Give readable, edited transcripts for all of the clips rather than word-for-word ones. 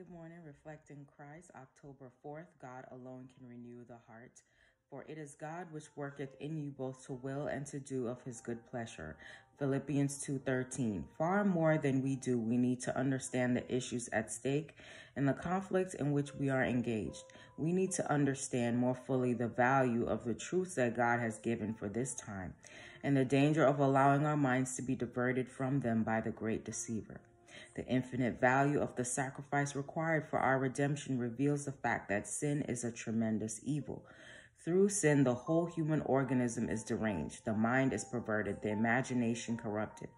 Good morning, reflecting Christ, October 4th. God alone can renew the heart. For it is God which worketh in you both to will and to do of his good pleasure. Philippians 2:13. Far more than we do, we need to understand the issues at stake and the conflicts in which we are engaged. We need to understand more fully the value of the truths that God has given for this time and the danger of allowing our minds to be diverted from them by the great deceiver. The infinite value of the sacrifice required for our redemption reveals the fact that sin is a tremendous evil. Through sin, the whole human organism is deranged, the mind is perverted, the imagination corrupted.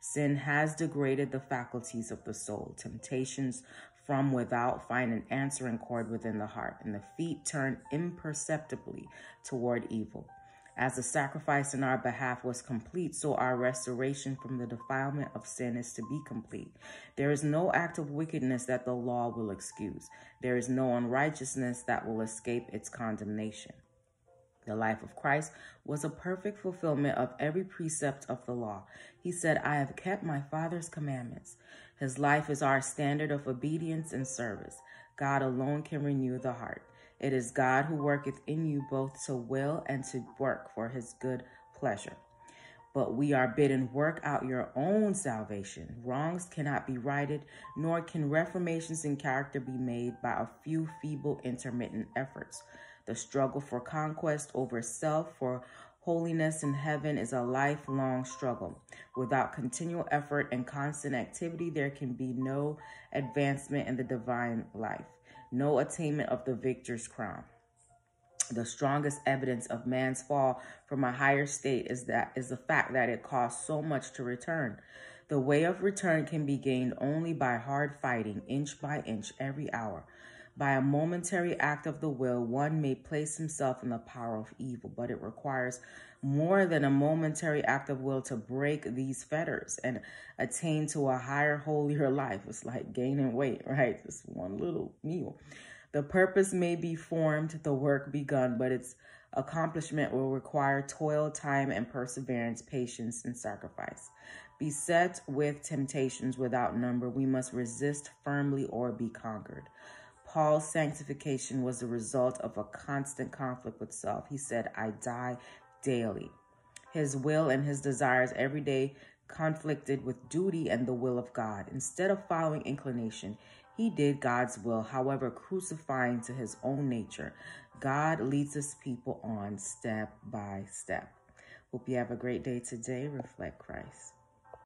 Sin has degraded the faculties of the soul. Temptations from without find an answering chord within the heart, and the feet turn imperceptibly toward evil. As the sacrifice in our behalf was complete, so our restoration from the defilement of sin is to be complete. There is no act of wickedness that the law will excuse. There is no unrighteousness that will escape its condemnation. The life of Christ was a perfect fulfillment of every precept of the law. He said, I have kept my Father's commandments. His life is our standard of obedience and service. God alone can renew the heart. It is God who worketh in you both to will and to work for his good pleasure. But we are bidden, work out your own salvation. Wrongs cannot be righted, nor can reformations in character be made by a few feeble intermittent efforts. The struggle for conquest over self, for holiness in heaven, is a lifelong struggle. Without continual effort and constant activity, there can be no advancement in the divine life, no attainment of the victor's crown. The strongest evidence of man's fall from a higher state is the fact that it costs so much to return. The way of return can be gained only by hard fighting, inch by inch, every hour. By a momentary act of the will, one may place himself in the power of evil, but it requires more than a momentary act of will to break these fetters and attain to a higher, holier life. It's like gaining weight, right? Just one little meal. The purpose may be formed, the work begun, but its accomplishment will require toil, time, and perseverance, patience, and sacrifice. Beset with temptations without number, we must resist firmly or be conquered. Paul's sanctification was the result of a constant conflict with self. He said, I die daily. His will and his desires every day conflicted with duty and the will of God. Instead of following inclination, he did God's will, however, crucifying to his own nature. God leads his people on step by step. Hope you have a great day today. Reflect Christ.